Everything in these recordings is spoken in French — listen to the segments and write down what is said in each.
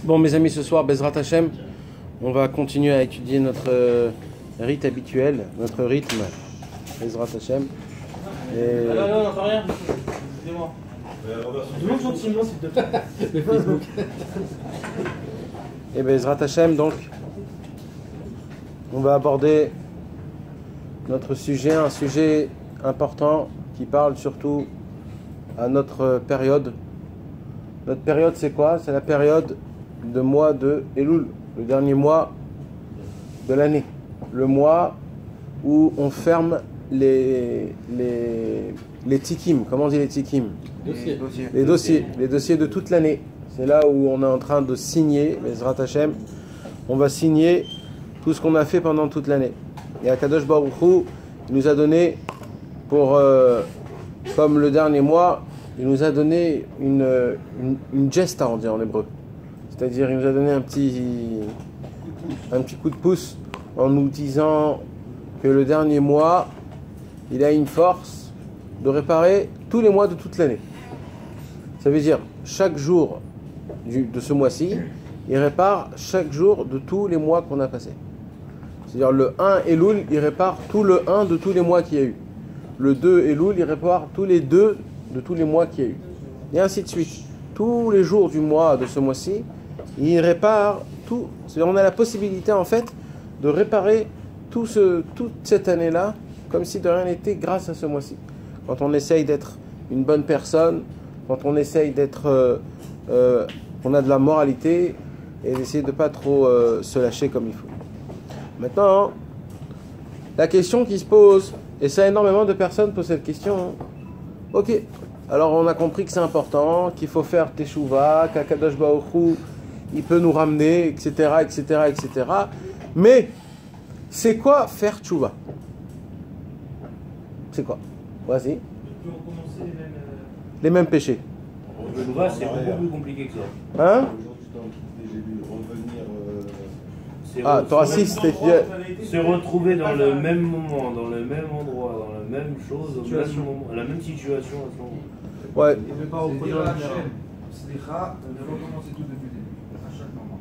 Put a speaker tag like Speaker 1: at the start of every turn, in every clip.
Speaker 1: Bon, mes amis, ce soir, Bezrat Hashem, on va continuer à étudier notre rite habituel, notre rythme, Bezrat Hashem. Et...
Speaker 2: Ah non, non, pas rien. Excusez-moi. Demande gentiment, s'il te plaît. Le Facebook.
Speaker 1: Et Bezrat Hashem, donc, on va aborder notre sujet, un sujet important qui parle surtout à notre période. Notre période, c'est quoi? C'est la période de mois de Elul, le dernier mois de l'année. Le mois où on ferme les tikim. Comment on dit les tikim? Les dossiers de toute l'année. C'est là où on est en train de signer, Bezrat Hashem. On va signer tout ce qu'on a fait pendant toute l'année. Et Akadosh Baruch Hu, il nous a donné, comme le dernier mois, il nous a donné une gesta, on dit en hébreu. C'est-à-dire, il nous a donné un petit coup de pouce en nous disant que le dernier mois, il a une force de réparer tous les mois de toute l'année. Ça veut dire, chaque jour de ce mois-ci, il répare chaque jour de tous les mois qu'on a passés. C'est-à-dire, le 1 Elul, il répare tout le 1 de tous les mois qu'il y a eu. Le 2 Elul, il répare tous les 2 de tous les mois qu'il y a eu. Et ainsi de suite. Tous les jours du mois de ce mois-ci, il répare tout. C'est-à-dire, on a la possibilité, en fait, de réparer toute cette année-là, comme si de rien n'était, grâce à ce mois-ci. Quand on essaye d'être une bonne personne, quand on essaye d'être... on a de la moralité, et d'essayer de ne pas trop se lâcher comme il faut. Maintenant, la question qui se pose, et ça énormément de personnes posent cette question, ok, alors on a compris que c'est important, qu'il faut faire teshuva, qu'Akadosh Baruch Hu, il peut nous ramener, etc., etc., etc. Mais, c'est quoi faire teshuva? C'est quoi? Vas-y. Les mêmes péchés.
Speaker 2: Teshuva, c'est beaucoup plus compliqué que ça.
Speaker 1: Hein? Torah 6,
Speaker 2: se retrouver dans le même moment, dans le même endroit, dans la même chose, au même moment, la même situation à ce moment.
Speaker 1: Ouais.
Speaker 3: Il ne veut pas reproduire la chaîne. Slicha, de recommencer tout depuis le début, à chaque moment.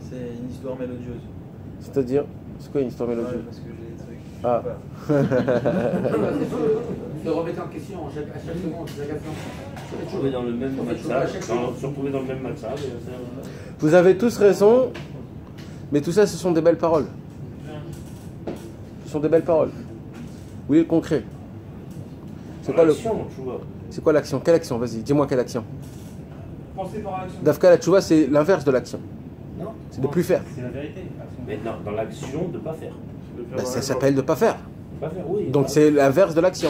Speaker 4: C'est une histoire mélodieuse.
Speaker 1: C'est-à-dire, c'est quoi une histoire mélodieuse?
Speaker 4: Parce que j'ai des trucs.
Speaker 1: Ah.
Speaker 5: Se remettre en question à chaque seconde, chaque instant.
Speaker 2: Se retrouver dans le même match, se retrouver dans le même match.
Speaker 1: Vous avez tous raison, mais tout ça, ce sont des belles paroles. Ce sont des belles paroles. Oui, le concret. C'est quoi C'est quoi l'action? Quelle action? Vas-y, dis-moi quelle action.
Speaker 3: Penser par l'action.
Speaker 1: Dafka la tchouva, c'est l'inverse de l'action.
Speaker 2: Non.
Speaker 1: C'est de plus faire.
Speaker 2: C'est la vérité. Mais non, dans l'action, de ne pas faire.
Speaker 1: Ben, ça s'appelle de pas faire.
Speaker 2: Pas faire, oui.
Speaker 1: Donc c'est l'inverse de l'action.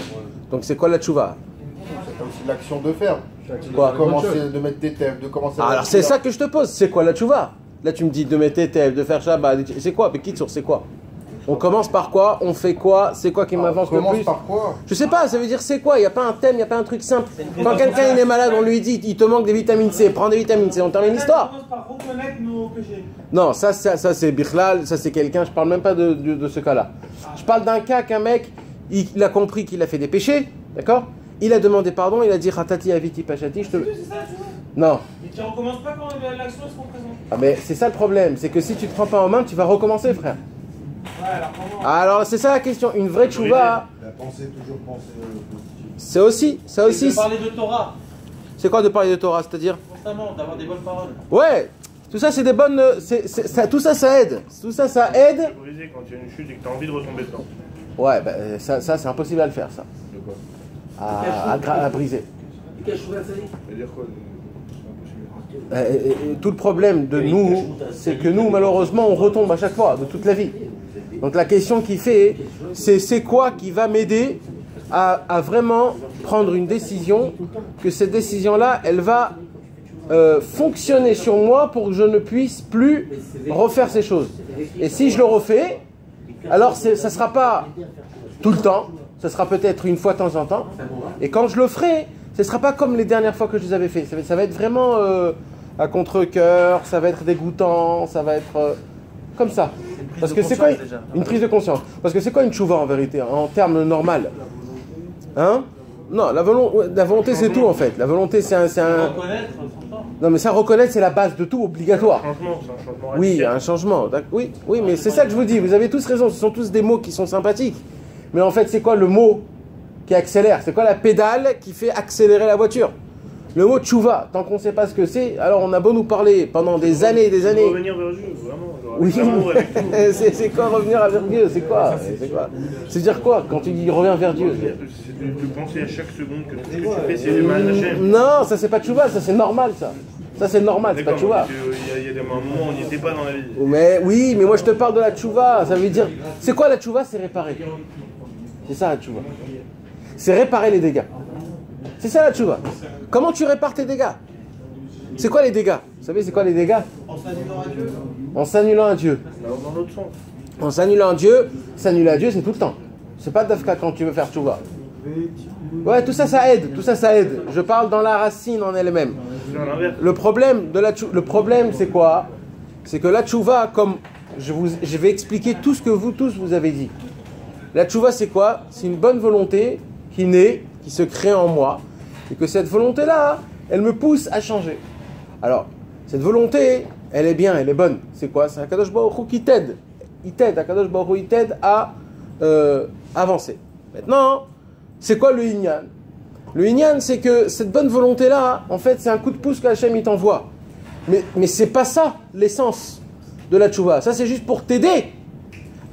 Speaker 1: Donc c'est quoi la tchouva?
Speaker 6: C'est aussi l'action de faire.
Speaker 1: Quoi?
Speaker 6: De commencer, de mettre tes thèmes, de commencer.
Speaker 1: Alors c'est ça que je te pose. C'est quoi la tchouva? Là tu me dis de mettre tes thèmes, de faire Shabbat. C'est quoi? Mais qui c'est quoi? On commence par quoi? On fait quoi? C'est quoi qui m'avance le plus?
Speaker 6: On commence par quoi?
Speaker 1: Je sais pas, ça veut dire c'est quoi? Il n'y a pas un thème, il n'y a pas un truc simple. Quand quelqu'un est malade, on lui dit il te manque des vitamines C, prends des vitamines C, on termine l'histoire.
Speaker 3: On commence par reconnaître nos péchés.
Speaker 1: Non, ça c'est Bichlal, ça c'est quelqu'un, je parle même pas de ce cas-là. Je parle d'un cas qu'un mec, il a compris qu'il a fait des péchés, d'accord? Il a demandé pardon, il a dit Ratati Aviti Pachati, je te...
Speaker 3: C'est ça, tu vois?
Speaker 1: Non.
Speaker 3: Mais tu recommences pas quand l'action se représente.
Speaker 1: Ah mais c'est ça le problème, c'est que si tu te prends pas en main, tu vas recommencer, frère.
Speaker 3: Ouais, alors comment?
Speaker 1: Alors c'est ça la question, une vraie tchouva,
Speaker 6: La pensée, toujours penser positif.
Speaker 1: c'est aussi, ça aussi.
Speaker 3: De parler de Torah,
Speaker 1: C'est quoi de parler de Torah, c'est-à-dire?
Speaker 3: constamment, d'avoir des bonnes paroles.
Speaker 1: Ouais, tout ça c'est des bonnes, tout ça ça aide, tout ça ça aide.
Speaker 7: Briser quand il y a une chute et que tu as envie de retomber dedans.
Speaker 1: Ouais, ben ça c'est impossible à le faire ça.
Speaker 6: De quoi?
Speaker 1: À briser.
Speaker 6: C'est-à-dire quoi?
Speaker 1: Tout le problème de nous, c'est que nous malheureusement on retombe à chaque fois, de toute la vie. Donc la question qui fait, c'est quoi qui va m'aider à vraiment prendre une décision, que cette décision-là, elle va fonctionner sur moi pour que je ne puisse plus refaire ces choses. Et si je le refais, alors ça ne sera pas tout le temps, ça sera peut-être une fois de temps en temps. Et quand je le ferai, ce ne sera pas comme les dernières fois que je les avais fait. Ça va être vraiment à contre-cœur, ça va être dégoûtant, ça va être comme ça. Parce que c'est quoi une prise de conscience? Parce que c'est quoi une tchouva en vérité, en termes normal? Hein? Non, la volonté c'est tout en fait. La volonté c'est un...
Speaker 2: Reconnaître son temps.
Speaker 1: Non mais ça, reconnaître c'est la base de tout, obligatoire.
Speaker 7: C'est un changement
Speaker 1: Oui,
Speaker 7: radical.
Speaker 1: un changement. Oui, mais c'est ça que je vous dis. Vous avez tous raison. Ce sont tous des mots qui sont sympathiques. Mais en fait, c'est quoi le mot qui accélère? C'est quoi la pédale qui fait accélérer la voiture? Le mot tchouva. Tant qu'on ne sait pas ce que c'est, alors on a beau nous parler pendant des années et des années.
Speaker 7: Revenir vers Dieu, vraiment. genre,
Speaker 1: Oui,
Speaker 7: avec amour, avec tout.
Speaker 1: c'est quoi revenir vers Dieu? C'est quoi? C'est dire quoi quand tu dis reviens vers Dieu?
Speaker 7: C'est de penser à chaque seconde que tout ce que tu fais, c'est du mal Hachem.
Speaker 1: Non, ça c'est pas tchouva, ça c'est normal ça. Ça c'est normal, c'est pas
Speaker 7: D'accord,
Speaker 1: tchouva.
Speaker 7: il y a des moments où on n'y était pas dans la vie.
Speaker 1: Mais oui, mais moi je te parle de la tchouva. Ça veut dire, c'est quoi la tchouva? C'est réparer. C'est ça la tchouva. C'est réparer les dégâts. C'est ça la tchouva. Comment tu répares tes dégâts? C'est quoi les dégâts? Vous savez c'est quoi les dégâts?
Speaker 4: En s'annulant à Dieu.
Speaker 1: En s'annulant à Dieu.
Speaker 7: Dans l'autre sens.
Speaker 1: En s'annulant à Dieu, s'annuler à Dieu c'est tout le temps. C'est pas dafka quand tu veux faire tchouva. Ouais, tout ça ça aide, tout ça ça aide. Je parle dans la racine en elle-même.
Speaker 7: C'est à l'inverse.
Speaker 1: Le problème c'est quoi? C'est que la tchouva, comme je vais expliquer tout ce que vous tous vous avez dit. La tchouva c'est quoi? C'est une bonne volonté qui naît, qui se crée en moi, et que cette volonté-là, elle me pousse à changer. Alors, cette volonté, elle est bien, elle est bonne. C'est quoi? C'est Akadosh Baruch Hu qui t'aide. Akadosh Baruch Hu, il t'aide à avancer. Maintenant, c'est quoi le Inyan? Le Inyan, c'est que cette bonne volonté-là, en fait, c'est un coup de pouce qu'Hachem il t'envoie. Mais c'est pas ça l'essence de la tchouva. Ça, c'est juste pour t'aider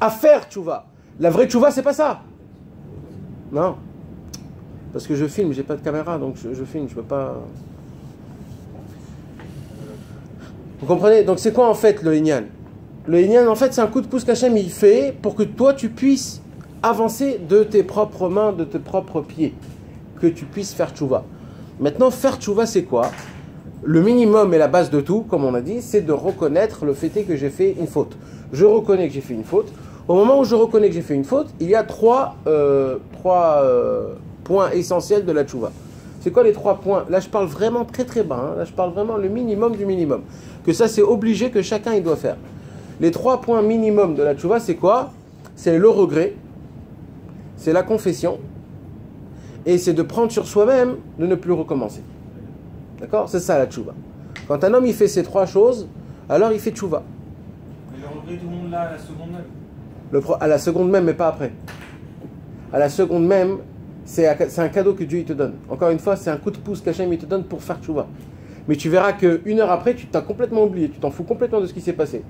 Speaker 1: à faire tchouva. La vraie tchouva, c'est pas ça. Non. Parce que je filme, j'ai pas de caméra, donc je filme, je peux pas... Vous comprenez? Donc c'est quoi en fait le Inyan? Le Inyan, en fait, c'est un coup de pouce qu'Hachem il fait pour que toi, tu puisses avancer de tes propres mains, de tes propres pieds. Que tu puisses faire tchouva. Maintenant, faire tchouva, c'est quoi? Le minimum et la base de tout, comme on a dit, c'est de reconnaître le fait est que j'ai fait une faute. Je reconnais que j'ai fait une faute. Au moment où je reconnais que j'ai fait une faute, il y a trois points essentiels de la tchouva. C'est quoi les 3 points? Là, je parle vraiment très très bas. Là, je parle vraiment le minimum du minimum. Que ça, c'est obligé que chacun il doit faire. Les 3 points minimum de la tchouva, c'est quoi? C'est le regret, c'est la confession, et c'est de prendre sur soi-même de ne plus recommencer. D'accord? C'est ça la tchouva. Quand un homme il fait ces 3 choses, alors il fait tchouva.
Speaker 3: Mais le regret, tout le monde l'a à la seconde même.
Speaker 1: À la seconde même, mais pas après. À la seconde même, c'est un cadeau que Dieu il te donne. Encore une fois, c'est un coup de pouce qu'Hachem il te donne pour faire tchouva. Mais tu verras qu'une heure après, tu t'as complètement oublié, tu t'en fous complètement de ce qui s'est passé.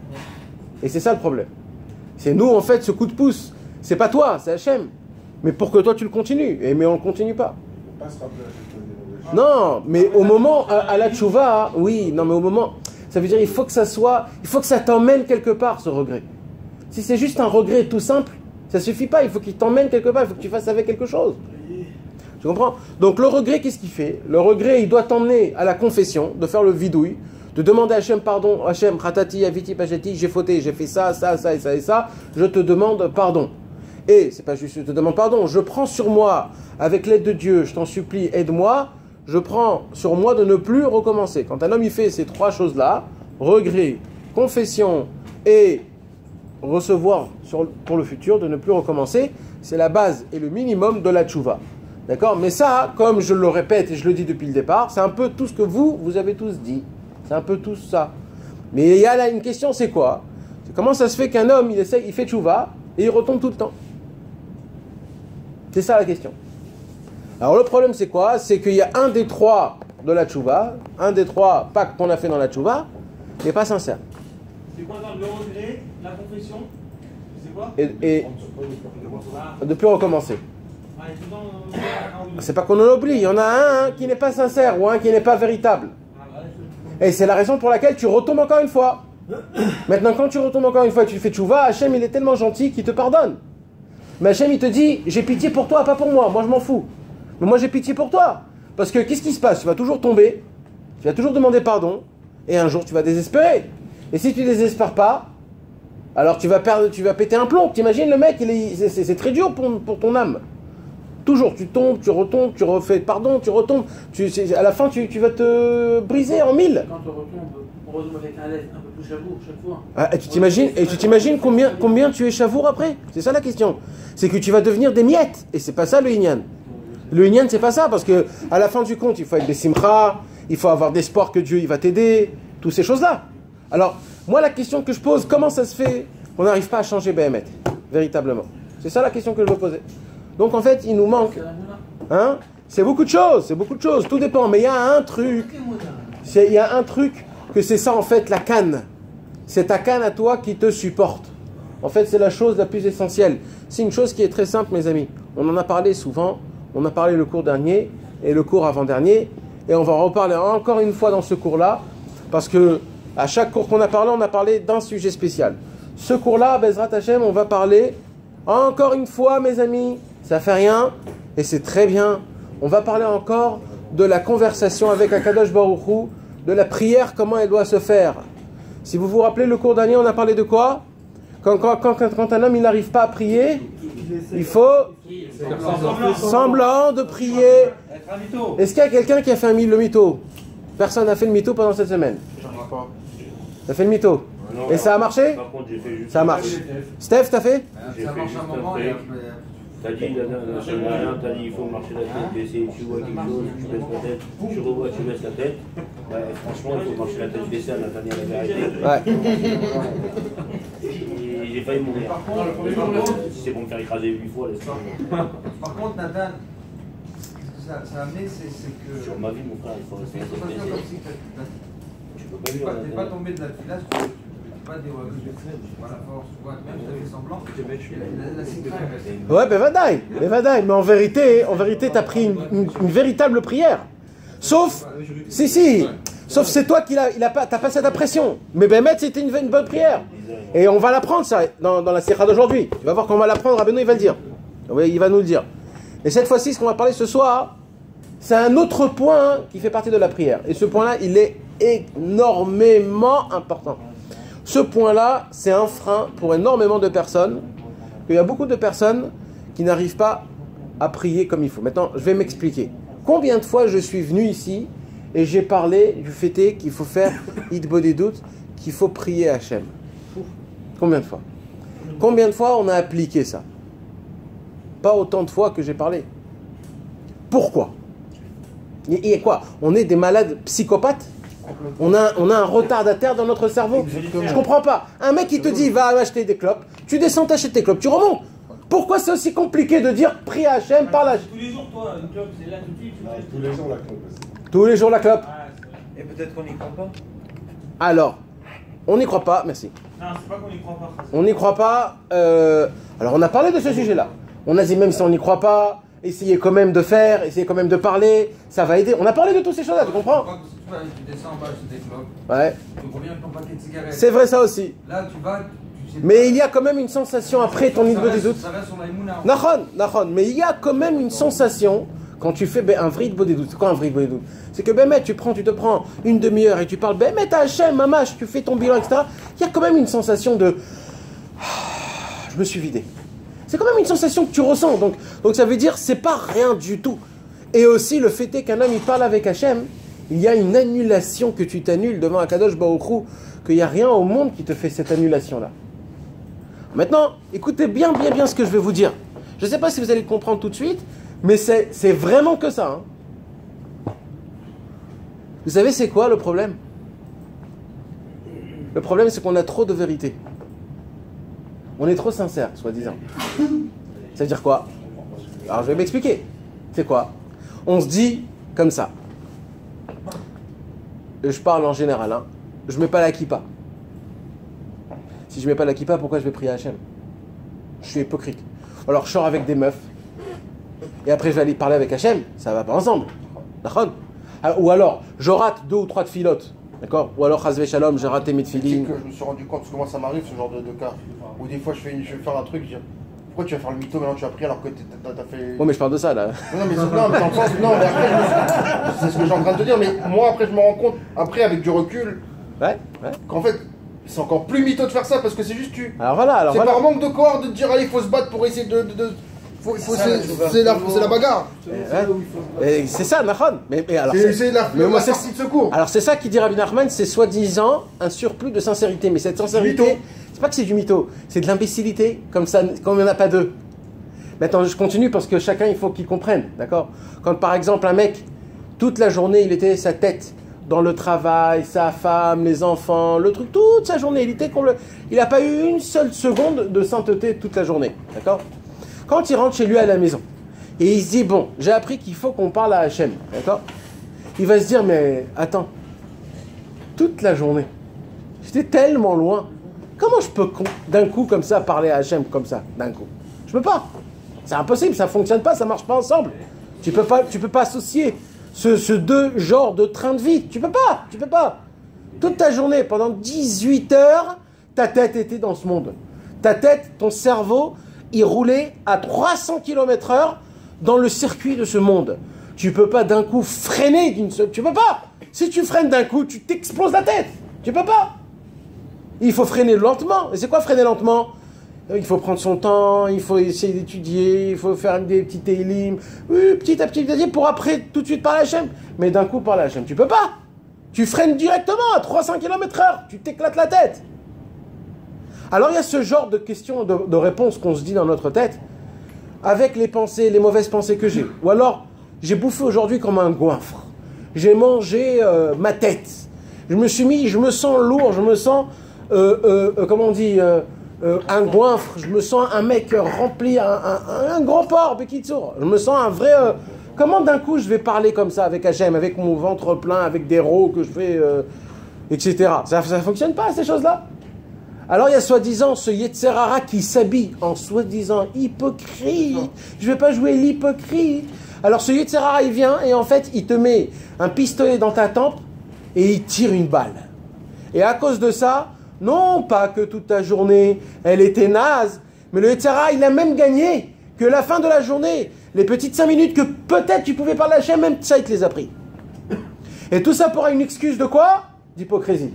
Speaker 1: Et c'est ça le problème. C'est nous, en fait, ce coup de pouce. C'est pas toi, c'est Hachem. Mais pour que toi, tu le continues. Mais on ne le continue pas.
Speaker 6: Faut pas se rappeler à chaque fois des mauvais
Speaker 1: Non, mais au moment, à la tchouva, oui, non, mais au moment, ça veut dire il faut que ça t'emmène quelque part, ce regret. Si c'est juste un regret tout simple, ça suffit pas, il faut qu'il t'emmène quelque part, il faut que tu fasses avec quelque chose. Tu comprends? Donc le regret, qu'est-ce qu'il fait? Le regret, il doit t'emmener à la confession, de faire le vidouille, de demander à Hachem pardon, Hachem, Ratati, Aviti, Pachati, j'ai fauté, j'ai fait ça, ça, ça et ça et ça, je te demande pardon. Et c'est pas juste je te demande pardon, je prends sur moi, avec l'aide de Dieu, je t'en supplie, aide-moi, je prends sur moi de ne plus recommencer. Quand un homme il fait ces 3 choses-là, regret, confession et recevoir pour le futur, de ne plus recommencer, c'est la base et le minimum de la tchouva. D'accord? Mais ça, comme je le répète et je le dis depuis le départ, c'est un peu tout ce que vous avez tous dit. C'est un peu tout ça. Mais il y a là une question, c'est quoi? C'est comment ça se fait qu'un homme, il fait tchouva et il retombe tout le temps? C'est ça la question. Alors le problème c'est quoi? C'est qu'il y a un des 3 de la tchouva, un des 3 pactes qu'on a fait dans la tchouva, n'est pas sincère.
Speaker 3: C'est quoi dans le regret, la confession? C'est quoi?
Speaker 1: Et de plus recommencer.
Speaker 3: Ah, et tout dans
Speaker 1: C'est pas qu'on en oublie, il y en a un qui n'est pas sincère ou un qui n'est pas véritable. Et c'est la raison pour laquelle tu retombes encore une fois. Maintenant, quand tu retombes encore une fois et tu fais tchouva, Hachem il est tellement gentil qu'il te pardonne. Mais Hachem il te dit, j'ai pitié pour toi, pas pour moi, moi je m'en fous. Mais moi j'ai pitié pour toi. Parce que qu'est-ce qui se passe? Tu vas toujours tomber, tu vas toujours demander pardon, et un jour tu vas désespérer. Et si tu désespères pas, alors tu vas péter un plomb. T'imagines le mec, c'est très dur pour ton âme. Toujours, tu tombes, tu retombes, tu refais pardon, tu retombes. À la fin, tu vas te briser en 1000.
Speaker 5: Quand on retombe, on retombe avec un lait un peu plus chavour chaque fois.
Speaker 1: Ah, et tu t'imagines combien tu es chavour après? C'est ça la question. C'est que tu vas devenir des miettes. Et c'est pas ça le Inyan. Le Inyan, c'est pas ça, parce que à la fin du compte, il faut être des simcha, il faut avoir d'espoir que Dieu il va t'aider, toutes ces choses-là. Alors, moi, la question que je pose, comment ça se fait qu'on n'arrive pas à changer Béhémet, véritablement? C'est ça la question que je veux poser. Donc, en fait, il nous manque... Hein? C'est beaucoup de choses, tout dépend. Mais il y a un truc, que c'est ça, en fait, la canne. C'est ta canne à toi qui te supporte. En fait, c'est la chose la plus essentielle. C'est une chose qui est très simple, mes amis. On en a parlé souvent. On a parlé le cours dernier et le cours avant-dernier. Et on va en reparler encore une fois dans ce cours-là. Parce que à chaque cours qu'on a parlé d'un sujet spécial. Ce cours-là, Bezrat Hashem, on va parler encore une fois, mes amis. Ça fait rien et c'est très bien. On va parler encore de la conversation avec Akadosh Baruch Hu, de la prière, comment elle doit se faire. Si vous vous rappelez, le cours dernier, on a parlé de quoi? Quand un homme il n'arrive pas à prier, il faut semblant de prier. Est-ce qu'il y a quelqu'un qui a fait le mytho? Personne n'a fait le mytho pendant cette semaine. T'as fait le mytho? Et ça a marché? Ça marche. Steph, t'as fait?
Speaker 3: Ça marche un moment et
Speaker 2: T'as dit, t'as dit il faut marcher la tête, essayer, tu vois quelque chose, tu baisses la tête, tu revois, tu baisses la tête. Ouais, franchement, il faut marcher la tête baissée à la dernière vérité. Ouais. J'ai failli mourir. Si c'est pour me faire écraser 8 fois, laisse-moi.
Speaker 3: Par contre, Nathan, ce que ça a amené, c'est que.
Speaker 2: Sur ma vie, mon frère, il faut rester
Speaker 3: comme si
Speaker 2: tu peux pas vivre.
Speaker 3: t'es pas tombé de la fila, tu peux pas dire ouais, la force, tu vois, même si t'avais semblant, la sécurité.
Speaker 1: Ouais, ben vadaï. Mais en vérité, t'as pris une véritable prière. Sauf, sauf c'est toi qui t'as passé ta pression. Mais Béhémet, c'était une bonne prière. Et on va l'apprendre ça dans la sikha d'aujourd'hui. Tu vas voir qu'on va l'apprendre, Rabbeinu il va le dire. Oui, il va nous le dire. Et cette fois-ci, ce qu'on va parler ce soir, c'est un autre point qui fait partie de la prière. Et ce point-là, il est énormément important. Ce point-là, c'est un frein pour énormément de personnes. Il y a beaucoup de personnes qui n'arrivent pas à prier comme il faut. Maintenant, je vais m'expliquer. Combien de fois je suis venu ici et j'ai parlé du fait qu'il faut faire Hitbodedut, qu'il faut prier Hachem? Combien de fois? Combien de fois on a appliqué ça? Pas autant de fois que j'ai parlé. Pourquoi? Il y a quoi? On est des malades psychopathes? On a un retardataire dans notre cerveau? Je comprends pas. Un mec qui te dit va acheter des clopes, tu descends t'achètes tes clopes, tu remontes. Pourquoi c'est aussi compliqué de dire prie à Hachem, parle à Hachem?
Speaker 5: Tous les jours, toi, une clope, c'est là tout de suite.
Speaker 6: Tous les jours la clope.
Speaker 1: Tous les jours la clope.
Speaker 4: Et peut-être qu'on n'y croit pas.
Speaker 1: Alors, on n'y croit pas, merci.
Speaker 5: Non, c'est pas qu'on n'y croit pas.
Speaker 1: On n'y croit pas. Alors, on a parlé de ce sujet-là. On a dit même si on n'y croit pas, essayez quand même de faire, essayez quand même de parler, ça va aider. On a parlé de toutes ces choses-là, tu comprends?
Speaker 3: Tu descends en bas, tu des clopes,
Speaker 1: Ouais.
Speaker 3: tu reviens avec ton paquet de cigarettes.
Speaker 1: C'est vrai ça aussi.
Speaker 3: Là, tu vas.
Speaker 1: Mais il y a quand même une sensation après ton niveau des doutes.
Speaker 3: Ça reste sur la Emouna.
Speaker 1: Nahon. Mais il y a quand même une sensation quand tu fais un vrai des doutes. C'est quoi un vrai des doutes? C'est que Béhémet, tu te prends une demi-heure et tu parles Béhémet à Hachem, Mamash, tu fais ton bilan, etc. Il y a quand même une sensation de je me suis vidé. C'est quand même une sensation que tu ressens. Donc ça veut dire c'est pas rien du tout. Et aussi le fait est qu'un homme il parle avec Hachem, il y a une annulation que tu t'annules devant Akadosh Baruch Hu, qu'il n'y a rien au monde qui te fait cette annulation-là. Maintenant, écoutez bien ce que je vais vous dire. Je ne sais pas si vous allez le comprendre tout de suite, mais c'est vraiment que ça. Hein. Vous savez c'est quoi le problème? Le problème c'est qu'on a trop de vérité. On est trop sincère, soi-disant. Ça veut dire quoi? Alors je vais m'expliquer. C'est quoi? On se dit comme ça. Je parle en général, hein. Je mets pas la kippa. Si je mets pas la kippa, pourquoi je vais prier à Hachem? Je suis hypocrite. Alors je sors avec des meufs, et après je vais aller parler avec Hachem, ça va pas ensemble. D'accord? Ou alors, je rate 2 ou 3 filotes. D'accord? Ou alors, Chazvé Shalom, j'ai raté mes tefilines.
Speaker 6: Je me suis rendu compte, parce que moi ça m'arrive ce genre de cas. Où des fois je vais faire un truc, je dis pourquoi tu vas faire le mytho maintenant tu vas prier alors que t'as fait.
Speaker 1: Bon, mais je parle de ça là.
Speaker 6: Non, mais dans le sens, non, mais après, c'est ce que je suis en train de te dire, mais moi après je me rends compte, après avec du recul,
Speaker 1: Ouais.
Speaker 6: qu'en fait c'est encore plus mytho de faire ça parce que c'est juste tu.
Speaker 1: Alors voilà.
Speaker 6: C'est par manque de corps de te dire allez, il faut se battre pour essayer de. C'est la bagarre.
Speaker 1: Et c'est ça, Nachon. Mais alors,
Speaker 6: C'est la
Speaker 1: moi,
Speaker 6: sortie de secour.
Speaker 1: alors c'est ça qui dit Rabbi Nachman, c'est soi-disant un surplus de sincérité. Mais cette sincérité,
Speaker 6: Mytho.
Speaker 1: c'est pas que c'est du mytho, c'est de l'imbécilité, comme il n'y en a pas deux. Maintenant, je continue parce que chacun, il faut qu'il comprenne, d'accord? Quand par exemple un mec, toute la journée, il était sa tête dans le travail, sa femme, les enfants, le truc, toute sa journée, il n'a pas eu une seule seconde de sainteté toute la journée, d'accord? Quand il rentre chez lui à la maison, et il se dit, bon, j'ai appris qu'il faut qu'on parle à Hachem, d'accord? Il va se dire, mais attends, toute la journée, j'étais tellement loin, comment je peux d'un coup comme ça parler à Hachem comme ça, d'un coup? Je peux pas. C'est impossible, ça fonctionne pas, ça marche pas ensemble. Tu peux pas associer ce deux genres de train de vie. Tu peux pas. Toute ta journée, pendant 18 heures, ta tête était dans ce monde. Ta tête, ton cerveau, il roulait à 300 km/h dans le circuit de ce monde. Tu peux pas d'un coup freiner d'une seule... Tu peux pas. Si tu freines d'un coup, tu t'exploses la tête. Tu peux pas. Il faut freiner lentement. Et c'est quoi freiner lentement? Il faut prendre son temps, il faut essayer d'étudier, il faut faire des petits télim, oui, petit à petit, pour après tout de suite parler à Hachem. Mais d'un coup parler à Hachem, tu peux pas. Tu freines directement à 300 km/h, tu t'éclates la tête. Alors il y a ce genre de questions, de réponses qu'on se dit dans notre tête, avec les pensées, les mauvaises pensées que j'ai. Ou alors, j'ai bouffé aujourd'hui comme un goinfre. J'ai mangé ma tête. Je me sens lourd, je me sens, comment on dit... un goinfre, je me sens un mec rempli, un gros porc, Bekitsour. Je me sens un vrai... comment d'un coup je vais parler comme ça avec Hachem, avec mon ventre plein, avec des rots que je fais, etc. Ça ne fonctionne pas, ces choses-là. Alors il y a soi-disant ce Yetzerara qui s'habille en soi-disant hypocrite. Je ne vais pas jouer l'hypocrite. Alors ce Yetzerara, il vient et en fait, il te met un pistolet dans ta tempe et il tire une balle. Et à cause de ça... Non pas que toute ta journée, elle était naze, mais le Yetzirah, il a même gagné que la fin de la journée, les petites 5 minutes que peut-être tu pouvais parler à Hachem, même ça, il te les a pris. Et tout ça pour une excuse de quoi? D'hypocrisie.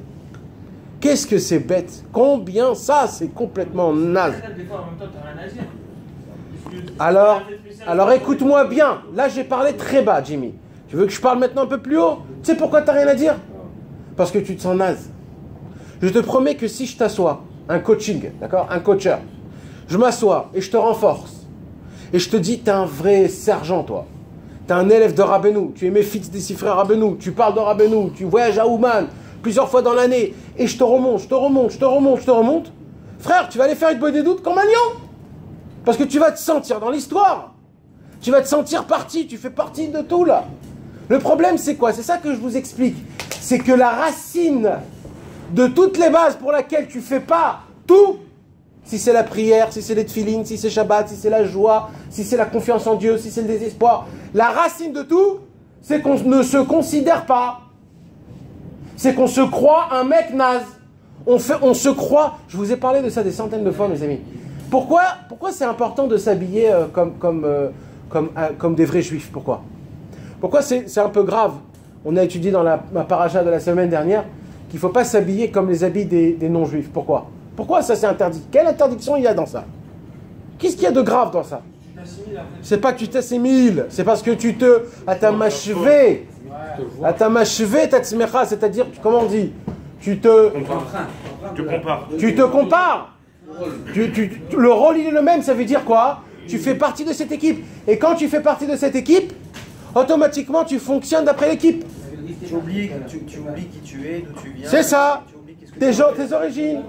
Speaker 1: Qu'est-ce que c'est bête? Combien ça, c'est complètement naze. Alors écoute-moi bien. Là, j'ai parlé très bas, Jimmy. Tu veux que je parle maintenant un peu plus haut? Tu sais pourquoi tu n'as rien à dire? Parce que tu te sens naze. Je te promets que si je t'assois, un coaching, d'accord, un coacheur, je m'assois et je te renforce, et je te dis, t'es un vrai sergent, toi. T'es un élève de Rabbeinu, tu es méfitz des six frères Rabbeinu, tu parles de Rabbeinu, tu voyages à Ouman plusieurs fois dans l'année, et je te remonte. Frère, tu vas aller faire une bonne des doutes comme un lion. Parce que tu vas te sentir dans l'histoire. Tu vas te sentir partie, tu fais partie de tout, là. Le problème, c'est quoi? C'est ça que je vous explique. C'est que la racine... de toutes les bases pour lesquelles tu fais pas tout, si c'est la prière, si c'est les tefilines, si c'est Shabbat, si c'est la joie, si c'est la confiance en Dieu, si c'est le désespoir, la racine de tout, c'est qu'on ne se considère pas. C'est qu'on se croit un mec naze. On se croit, je vous ai parlé de ça des centaines de fois, mes amis. Pourquoi c'est important de s'habiller comme des vrais juifs? Pourquoi c'est un peu grave? On a étudié dans ma paracha de la semaine dernière qu'il ne faut pas s'habiller comme les habits des non-juifs. Pourquoi ça c'est interdit? Quelle interdiction il y a dans ça? Qu'est-ce qu'il y a de grave dans ça? C'est pas que tu t'assimiles, c'est parce que tu te... Atamashvé, tatsmecha, c'est-à-dire, comment on dit? Tu te compares. Le rôle il est le même, ça veut dire quoi? Tu fais partie de cette équipe. Et quand tu fais partie de cette équipe, automatiquement tu fonctionnes d'après l'équipe.
Speaker 4: Tu oublies qui tu es, d'où tu viens.
Speaker 1: C'est ça, tes origines.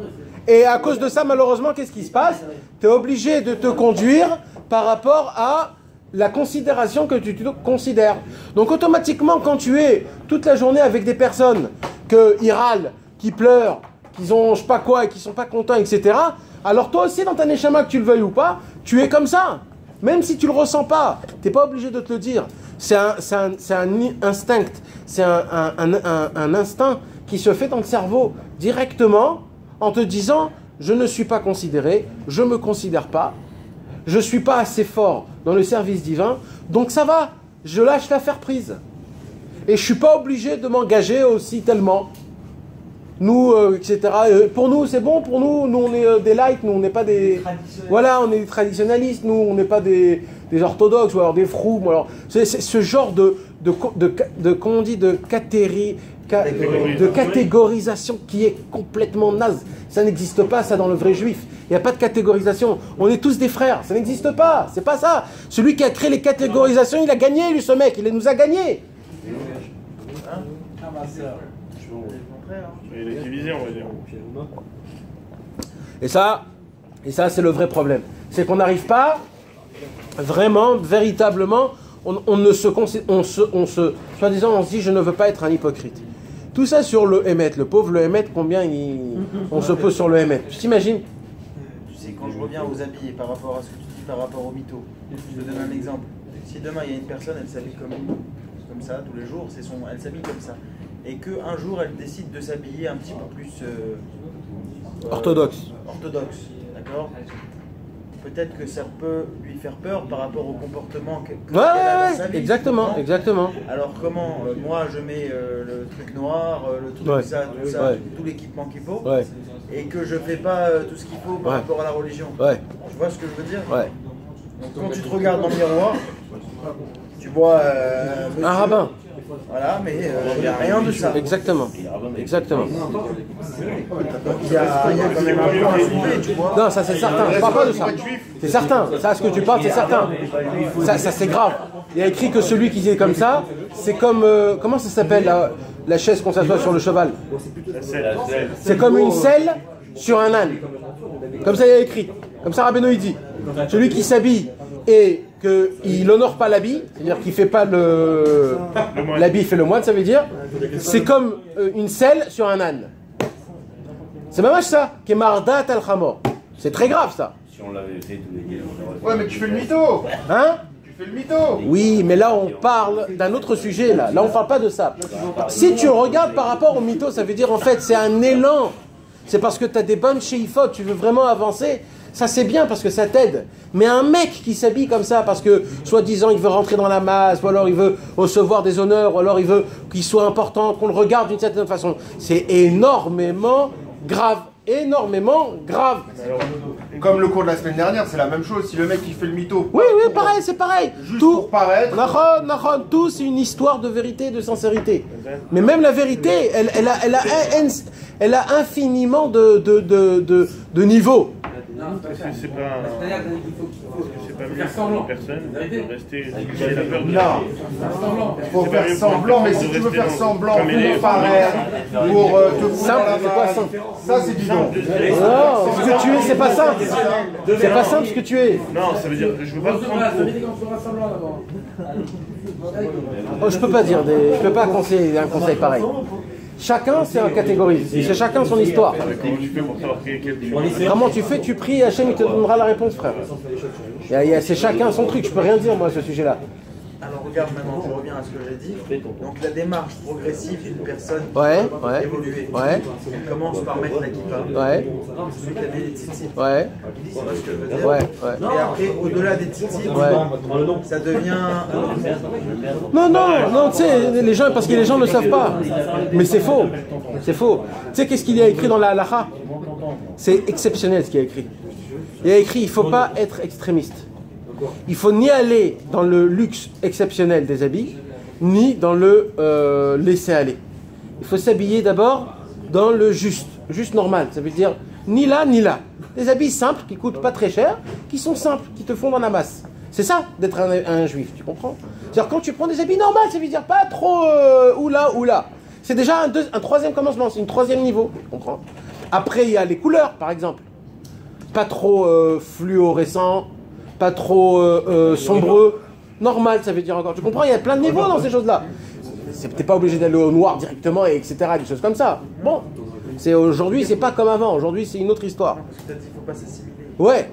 Speaker 1: Et à cause de ça, malheureusement, qu'est-ce qui se passe? Tu es obligé de te conduire par rapport à la considération que tu te considères. Donc automatiquement, quand tu es toute la journée avec des personnes qui râlent, qui pleurent, qui ont je sais pas quoi et qui sont pas contents, etc., alors toi aussi, dans ta neshama, que tu le veuilles ou pas, tu es comme ça. Même si tu le ressens pas, tu n'es pas obligé de te le dire. C'est un instinct, c'est un instinct qui se fait dans le cerveau directement en te disant « je ne suis pas considéré, je ne me considère pas, je ne suis pas assez fort dans le service divin, donc ça va, je lâche l'affaire prise. Et je ne suis pas obligé de m'engager aussi tellement. » Nous, etc. Pour nous, c'est bon, pour nous on est des light, nous on n'est pas des... Voilà, on est des traditionnalistes, nous on n'est pas des orthodoxes, ou alors des frous. Alors, c'est ce genre comment on dit, de de catégorisation qui est complètement naze. Ça n'existe pas, ça, dans le vrai juif. Il n'y a pas de catégorisation. On est tous des frères. Ça n'existe pas. C'est pas ça. Celui qui a créé les catégorisations, il a gagné, lui, ce mec. Il nous a gagnés.
Speaker 7: Il est divisé, on va dire.
Speaker 1: Et ça c'est le vrai problème. C'est qu'on n'arrive pas vraiment, véritablement, on se soi-disant, on se dit, je ne veux pas être un hypocrite. Tout ça sur le Hémet, le pauvre le Hémet, combien on se pose sur le Hémet. Tu t'imagines?
Speaker 4: Tu sais, quand je reviens aux habits par rapport à ce que tu dis par rapport au mytho, je te donne un exemple. Si demain il y a une personne, elle s'habille comme ça tous les jours, elle s'habille comme ça. Et qu'un jour elle décide de s'habiller un petit peu plus
Speaker 1: orthodoxe,
Speaker 4: d'accord? Peut-être que ça peut lui faire peur par rapport au comportement qu'elle a dans sa vie.
Speaker 1: Exactement.
Speaker 4: Alors comment moi je mets le truc noir, le truc tout ça, tout l'équipement qu'il faut, et que je fais pas tout ce qu'il faut par rapport à la religion. Tu vois ce que je veux dire? Donc quand tu te regardes dans le miroir, tu vois
Speaker 1: un rabbin.
Speaker 4: Voilà, mais il n'y a rien de ça.
Speaker 1: Exactement.
Speaker 4: Donc il y a quand même un point à soulever, tu vois.
Speaker 1: Non, ça c'est certain. Je parle pas de ça. C'est certain. Ça, ce que tu parles, c'est certain. Ça c'est grave. Il y a écrit que celui qui est comme ça, c'est comme comment ça s'appelle la chaise qu'on s'assoit sur le cheval. C'est comme une selle sur un âne. Comme ça il y a écrit. Comme ça Rabbeinu il dit. Celui qui s'habille et qu'il n'honore pas l'habit, c'est-à-dire qu'il ne fait pas l'habit, il fait le moine, ça veut dire, c'est comme une selle sur un âne. C'est même ça, qui est mardat al-khamor. C'est très grave ça.
Speaker 2: Si on l'avait fait tous les deux.
Speaker 6: Ouais, mais tu fais le mytho.
Speaker 1: Hein?
Speaker 6: Tu fais le mytho.
Speaker 1: Oui, mais là on parle d'un autre sujet là. Là on parle pas de ça. Si tu regardes par rapport au mytho, ça veut dire en fait c'est un élan. C'est parce que tu as des bonnes sheifot, tu veux vraiment avancer. Ça c'est bien parce que ça t'aide. Mais un mec qui s'habille comme ça parce que, soi-disant, il veut rentrer dans la masse, ou alors il veut recevoir des honneurs, ou alors il veut qu'il soit important, qu'on le regarde d'une certaine façon, c'est énormément grave. Énormément grave.
Speaker 6: Comme le cours de la semaine dernière, c'est la même chose. Si le mec qui fait le mytho.
Speaker 1: Oui, pareil, c'est pareil.
Speaker 6: Juste
Speaker 1: tout,
Speaker 6: pour paraître.
Speaker 1: Tout, c'est une histoire de vérité, de sincérité. Mais même la vérité, elle a infiniment de niveaux.
Speaker 7: Parce que c'est pas mieux pour une personne de rester. Il a peur de.
Speaker 6: Non, il faut faire semblant, mais si tu veux faire semblant pour paraître, pour te
Speaker 1: simple, c'est pas simple.
Speaker 6: Ça c'est bidon.
Speaker 1: Non, ce que tu es, c'est pas simple. C'est pas simple ce que tu es.
Speaker 7: Non, ça veut dire que je veux pas prendre pour.
Speaker 1: Je peux pas dire, je peux pas conseiller un conseil pareil. Chacun, c'est un catégorie. C'est chacun son histoire.
Speaker 7: Comment tu fais pour savoir quel
Speaker 1: Comment tu fais? Tu pries, Hachem, il te donnera la réponse, frère. C'est chacun son truc. Je peux rien dire, moi, à ce sujet-là.
Speaker 4: Alors regarde maintenant, je reviens à ce que j'ai dit. Donc la démarche progressive d'une personne qui
Speaker 1: veut
Speaker 4: évoluer, elle commence par mettre la kippa. Celui qui a des tzitzit. Tu vois ce que je veux dire? Et après, au-delà des tzitzit, ça devient...
Speaker 1: Non, tu sais, les gens, parce que les gens ne le savent pas. Mais c'est faux. C'est faux. Tu sais, qu'est-ce qu'il y a écrit dans la halakha? C'est exceptionnel ce qu'il y a écrit. Il y a écrit, il ne faut pas être extrémiste. Il faut ni aller dans le luxe exceptionnel des habits, ni dans le laisser aller. Il faut s'habiller d'abord dans le juste normal. Ça veut dire ni là, ni là. Des habits simples qui coûtent pas très cher, qui sont simples, qui te font dans la masse. C'est ça d'être un juif, tu comprends? C'est-à-dire quand tu prends des habits normaux, ça veut dire pas trop ou là. C'est déjà un troisième commencement, c'est un troisième niveau, tu comprends? Après, il y a les couleurs, par exemple. Pas trop fluorescent, pas trop sombreux, normal, ça veut dire encore. Tu comprends? Il y a plein de niveaux dans ces choses-là. T'es pas obligé d'aller au noir directement, etc. Des choses comme ça. Bon, aujourd'hui, c'est pas comme avant. Aujourd'hui, c'est une autre histoire.
Speaker 4: Peut-être qu'il faut pas s'assimiler.
Speaker 1: Ouais.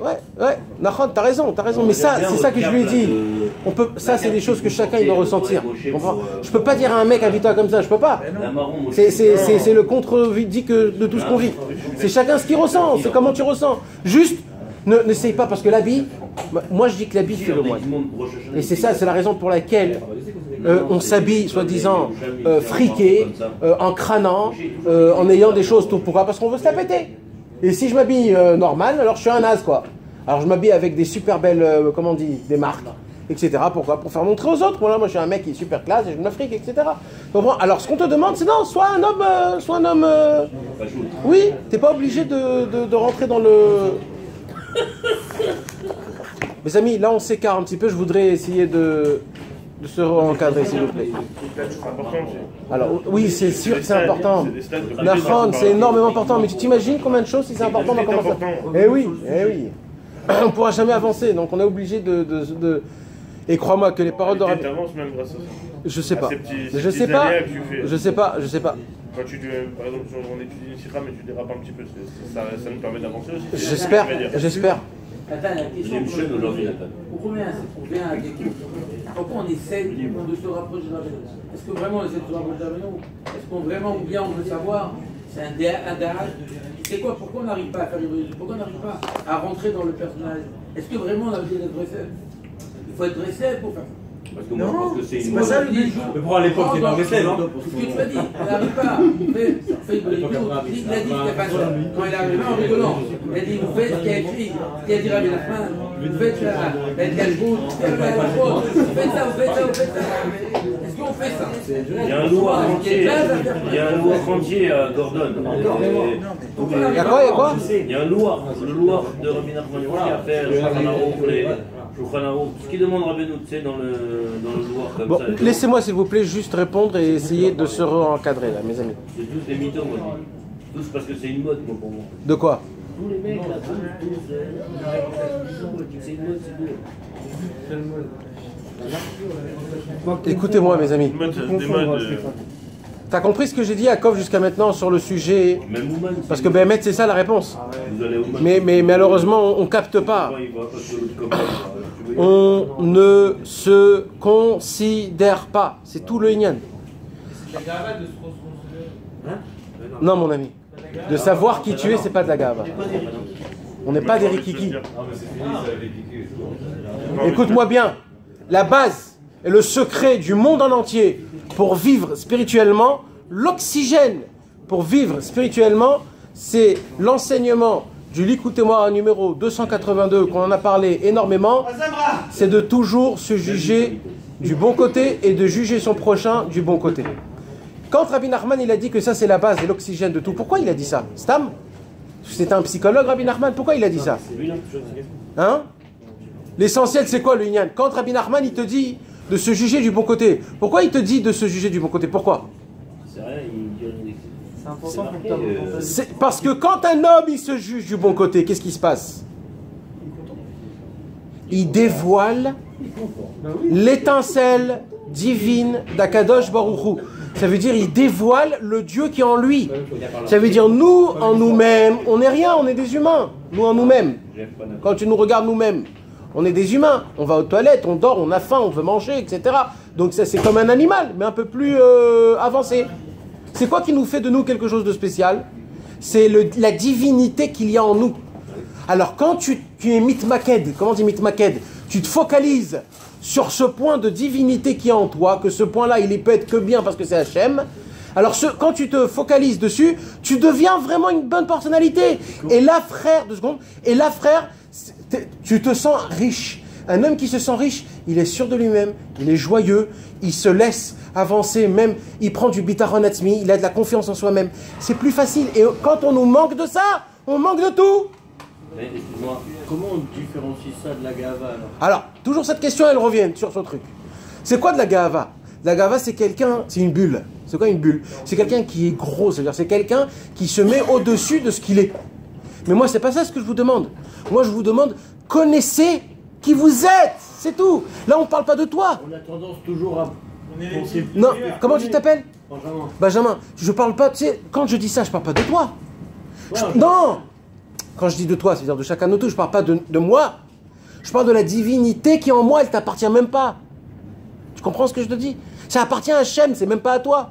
Speaker 1: Nahon, t'as raison. Mais ça, c'est ça que je lui ai dit. Ça, c'est des choses que chacun il doit ressentir. Je peux pas dire à un mec habite-toi comme ça. Je peux pas. C'est le contre-dit de tout ce qu'on vit. C'est chacun ce qu'il ressent. C'est comment tu ressens. Juste. N'essaye pas parce que l'habit, moi je dis que l'habit fait le moine. Et c'est ça, c'est la raison pour laquelle on s'habille, soi-disant, friqué, en crânant, en ayant des choses tout. Pourquoi? Parce qu'on veut se la péter. Et si je m'habille normal, alors je suis un naze quoi. Alors je m'habille avec des super belles, comment on dit, des marques. etc. Pourquoi? Pour faire montrer aux autres. Voilà, moi je suis un mec qui est super classe et je m'Afrique, etc. Alors ce qu'on te demande, c'est non, sois un homme. Oui, t'es pas obligé de rentrer dans le. Mes amis, là on s'écarte un petit peu. Je voudrais essayer de se re-encadrer, s'il vous plaît. Alors oui, c'est sûr que c'est important. La faune, c'est énormément important. Mais tu t'imagines combien de choses si c'est important dans comment ça. Eh oui. On ne pourra jamais avancer, donc on est obligé de... Et crois-moi que les paroles de Rabbi...
Speaker 7: même grâce à ça.
Speaker 1: Je sais pas.
Speaker 7: Je sais pas.
Speaker 1: Quand
Speaker 7: tu, par exemple, on étudie une sikha, mais tu dérapes un petit peu, ça nous permet d'avancer aussi.
Speaker 1: J'espère.
Speaker 5: Attends, la question pour combien c'est pour bien à quelqu'un? Pourquoi on essaie de se rapprocher de la Rabbeinu? Est-ce que vraiment on essaie de se rapprocher de la Rabbeinu? Est-ce qu'on vraiment, ou bien on veut savoir? C'est un dérage. C'est quoi? Pourquoi on n'arrive pas à faire l'évolution? Pourquoi on n'arrive pas à rentrer dans le personnage? Est-ce que vraiment on a besoin d'être dressé? Il faut être dressé pour faire ça.
Speaker 2: Parce que moi, je pense que c'est
Speaker 4: pas ça le but.
Speaker 8: Mais pour à l'époque, c'est pas resté, non?
Speaker 5: Ce que tu as dit, on n'arrive pas. Il a dit quand il est arrivé en rigolant, il a dit vous faites ce qu'il a écrit, ce qu'il a dit Rabbi Nachman, vous faites la Galgout, vous faites ça. Est-ce qu'on fait ça?
Speaker 2: Il y a un loir entier à Gordon.
Speaker 1: Il y a quoi?
Speaker 2: Il y a un loir, le loir de Rabbi Nachman à faire ce qu'il demande Rabbeinu, tu sais, dans le loir comme
Speaker 1: bon,
Speaker 2: ça.
Speaker 1: Laissez-moi s'il vous plaît juste répondre et essayer de se re-encadrer là, mes amis.
Speaker 2: C'est tous des mythos, moi. Tous parce que c'est une mode, moi, pour moi.
Speaker 1: De quoi?
Speaker 2: Tous les mecs, là, c'est une mode, c'est beau.
Speaker 1: Écoutez-moi, mes amis. T'as compris ce que j'ai dit à Kov jusqu'à maintenant sur le sujet? Parce que Béhémet, c'est ça la réponse. Mais malheureusement, on capte pas. On ne se considère pas. C'est tout le Inyan. Non, mon ami. De savoir qui tu es, c'est pas de la gava. On n'est pas des rikiki. Écoute-moi bien. La base et le secret du monde en entier pour vivre spirituellement, l'oxygène pour vivre spirituellement, c'est l'enseignement du Likutémoa numéro 282, qu'on en a parlé énormément, c'est de toujours se juger du bon côté et de juger son prochain du bon côté. Quand Rabbi Nachman il a dit que ça c'est la base et l'oxygène de tout, pourquoi il a dit ça? Stam? C'est un psychologue Rabbi Nachman, pourquoi il a dit ça? Hein? L'essentiel c'est quoi le Inyan? Quand Rabbi Nachman il te dit de se juger du bon côté, pourquoi il te dit de se juger du bon côté? Pourquoi?
Speaker 2: C'est rien, il dit
Speaker 4: c'est important pour toi.
Speaker 1: C'est parce que quand un homme il se juge du bon côté, qu'est-ce qui se passe? Il dévoile l'étincelle divine d'Akadosh Baruch Hu. Ça veut dire il dévoile le Dieu qui est en lui. Ça veut dire nous, en nous-mêmes, on n'est rien, on est des humains. Nous en nous-mêmes. Quand tu nous regardes nous-mêmes, on est des humains. On va aux toilettes, on dort, on a faim, on veut manger, etc. Donc ça c'est comme un animal, mais un peu plus avancé. C'est quoi qui nous fait de nous quelque chose de spécial? C'est la divinité qu'il y a en nous. Alors quand tu es mitmaked, comment on dit mitmaked? Tu te focalises sur ce point de divinité qui est en toi, que ce point-là, il peut être que bien parce que c'est Hachem. Alors quand tu te focalises dessus, tu deviens vraiment une bonne personnalité. Et là, frère, 2 secondes, et là, frère, tu te sens riche. Un homme qui se sent riche, il est sûr de lui-même, il est joyeux, il se laisse avancer, même il prend du bitaron atzmi, il a de la confiance en soi-même. C'est plus facile. Et quand on nous manque de ça, on manque de tout.
Speaker 2: Mais excuse-moi, comment on différencie ça de la gava
Speaker 1: alors, toujours cette question, elle revient sur ce truc. C'est quoi de la gava? La gava, c'est quelqu'un, c'est une bulle. C'est quoi une bulle? C'est quelqu'un qui est gros, c'est-à-dire c'est quelqu'un qui se met au-dessus de ce qu'il est. Mais moi, c'est pas ça ce que je vous demande. Moi, je vous demande, connaissez qui vous êtes, c'est tout. Là, on ne parle pas de toi.
Speaker 2: On a tendance toujours à penser...
Speaker 1: Non, comment tu t'appelles?
Speaker 2: Benjamin.
Speaker 1: Benjamin, je parle pas, tu sais, quand je dis ça, je parle pas de toi. Non. Quand je dis de toi, c'est-à-dire de chacun de nous tous, je parle pas de moi. Je parle de la divinité qui est en moi, elle t'appartient même pas. Tu comprends ce que je te dis? Ça appartient à Hachem, c'est même pas à toi.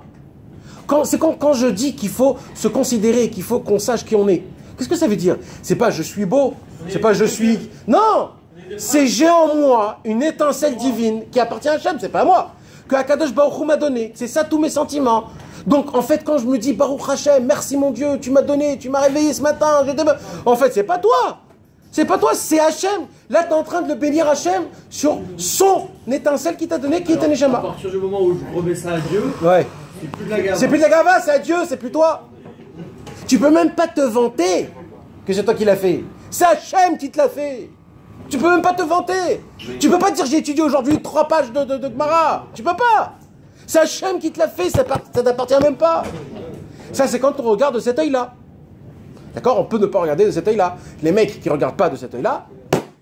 Speaker 1: Quand je dis qu'il faut se considérer, qu'il faut qu'on sache qui on est, qu'est-ce que ça veut dire? C'est pas je suis beau, c'est pas je suis... Non! C'est j'ai en moi une étincelle divine qui appartient à Hachem, c'est pas à moi. Que Akadosh Baruch Hu m'a donné, c'est ça tous mes sentiments. Donc en fait quand je me dis Baruch Hashem, merci mon Dieu, tu m'as donné, tu m'as réveillé ce matin, en fait c'est pas toi. C'est pas toi, c'est Hachem. Là, tu es en train de le bénir Hachem sur son étincelle qui t'a donné, qui est un Neshama.
Speaker 4: À partir du moment où je remets ça à Dieu,
Speaker 1: ouais.
Speaker 4: C'est plus de la gava.
Speaker 1: C'est plus de la gava, c'est à Dieu, c'est plus toi. Tu peux même pas te vanter que c'est toi qui l'as fait. C'est Hachem qui te l'a fait. Tu peux même pas te vanter. Tu peux pas dire j'ai étudié aujourd'hui 3 pages de Gemara. Tu peux pas. C'est Hachem qui te l'a fait, ça t'appartient même pas. Ça, c'est quand on regarde de cet œil-là. D'accord? On peut ne pas regarder de cet œil-là. Les mecs qui ne regardent pas de cet œil-là,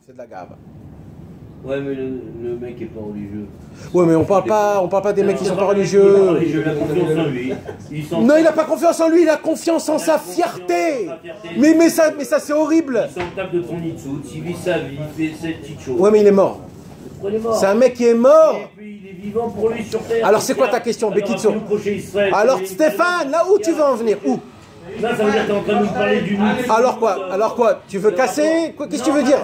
Speaker 1: c'est de la gave.
Speaker 2: Ouais, mais le mec est pas religieux.
Speaker 1: Ouais, mais on parle pas des mecs qui sont pas religieux.
Speaker 2: Il a confiance en lui.
Speaker 1: Non, il n'a pas confiance en lui, il a confiance en sa fierté. Mais ça c'est horrible.
Speaker 2: Il s'en tape de ton nitsut, il vit sa vie, il fait ses petites choses.
Speaker 1: Ouais, mais il est mort. C'est un mec qui est mort.
Speaker 2: Et puis il est vivant pour lui sur terre.
Speaker 1: Alors c'est quoi ta question, Bekitso? Alors Stéphane, là où tu veux en venir? Où?
Speaker 2: Là, ça veut dire que tu es en train de nous parler du nitsut.
Speaker 1: Alors quoi? Tu veux casser? Qu'est-ce que tu veux dire?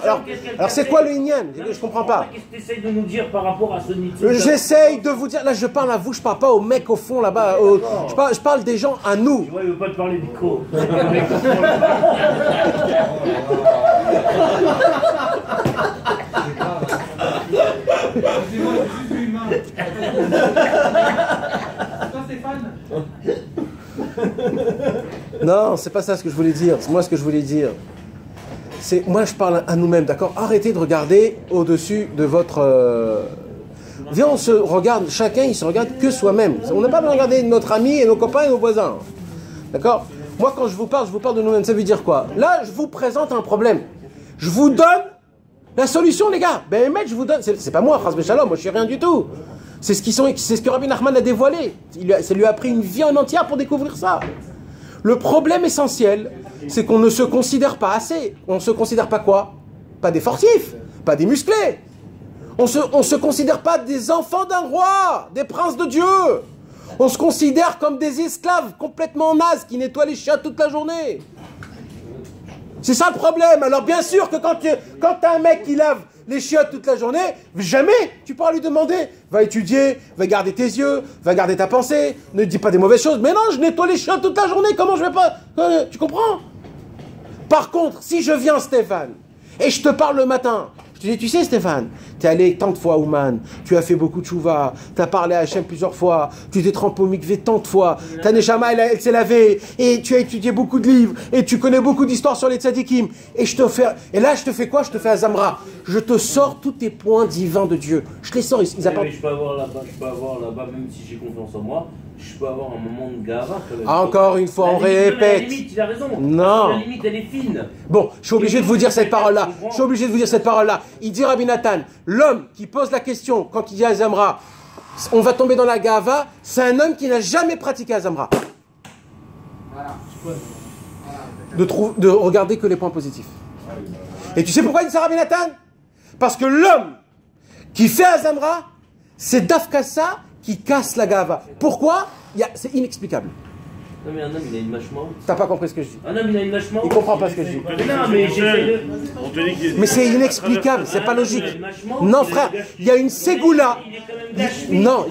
Speaker 1: Alors c'est quoi le Inyan? Je comprends pas.
Speaker 2: Qu'est-ce que tu essayes de nous dire par rapport à ce nitsut?
Speaker 1: J'essaye de vous dire, là je parle à vous, je parle pas aux mecs au fond là-bas, je parle des gens à nous.
Speaker 2: Tu vois, il veut pas te parler du co.
Speaker 3: Excusez-moi, je suis humain. Toi, Stéphane?
Speaker 1: Non, c'est pas ça ce que je voulais dire. Moi, ce que je voulais dire, c'est moi je parle à nous-mêmes, d'accord? Arrêtez de regarder au-dessus de votre. Viens, on se regarde, chacun il se regarde que soi-même. On n'a pas besoin de regarder notre ami et nos copains et nos voisins. D'accord? Moi, quand je vous parle de nous-mêmes. Ça veut dire quoi? Là, je vous présente un problème. Je vous donne la solution, les gars. Ben, je vous donne. C'est pas moi, Chas Shalom, moi je suis rien du tout. C'est ce que Rabbi Nachman a dévoilé. Ça lui a pris une vie en entière pour découvrir ça. Le problème essentiel, c'est qu'on ne se considère pas assez. On ne se considère pas quoi? Pas des fortifs, pas des musclés. On se considère pas des enfants d'un roi, des princes de Dieu. On se considère comme des esclaves complètement nazes qui nettoient les chiottes toute la journée. C'est ça le problème. Alors bien sûr que quand tu as un mec qui lave les chiottes toute la journée, jamais tu pourras lui demander, va étudier, va garder tes yeux, va garder ta pensée, ne dis pas des mauvaises choses. Mais non, je nettoie les chiottes toute la journée, comment je vais pas... Tu comprends? Par contre, si je viens, Stéphane, et je te parle le matin, je te dis, tu sais Stéphane, tu es allé tant de fois à Ouman, tu as fait beaucoup de chouva, tu as parlé à Hachem plusieurs fois, tu t'es trempé au mikvé tant de fois, ta neshama elle s'est lavée, et tu as étudié beaucoup de livres, et tu connais beaucoup d'histoires sur les tzadikim, et là je te fais quoi? Je te fais à Zamra, je te sors tous tes points divins de Dieu, je te les sors, ils apportent...
Speaker 2: Mais je peux avoir là-bas, même si j'ai confiance en moi, je peux avoir un moment de gava.
Speaker 1: Encore une fois, on répète.
Speaker 2: La limite, il a raison.
Speaker 1: Non.
Speaker 2: La limite, elle est fine.
Speaker 1: Bon, je suis obligé de vous dire cette parole-là. Il dit Rabbi Nathan, l'homme qui pose la question quand il dit à Zamra, on va tomber dans la gava, c'est un homme qui n'a jamais pratiqué à Zamra. De regarder que les points positifs. Et tu sais pourquoi il dit ça, Rabbi Nathan? Parce que l'homme qui fait à Zamra, c'est Dafkassa qui casse la gava. Pourquoi? C'est inexplicable.
Speaker 2: Non mais un homme il a une mâchement.
Speaker 1: T'as pas compris ce que je dis?
Speaker 2: Un homme il a une mâchement.
Speaker 1: Il comprend pas ce que je dis. Mais c'est inexplicable, c'est pas logique. Non frère, il y a une ségoula. Non,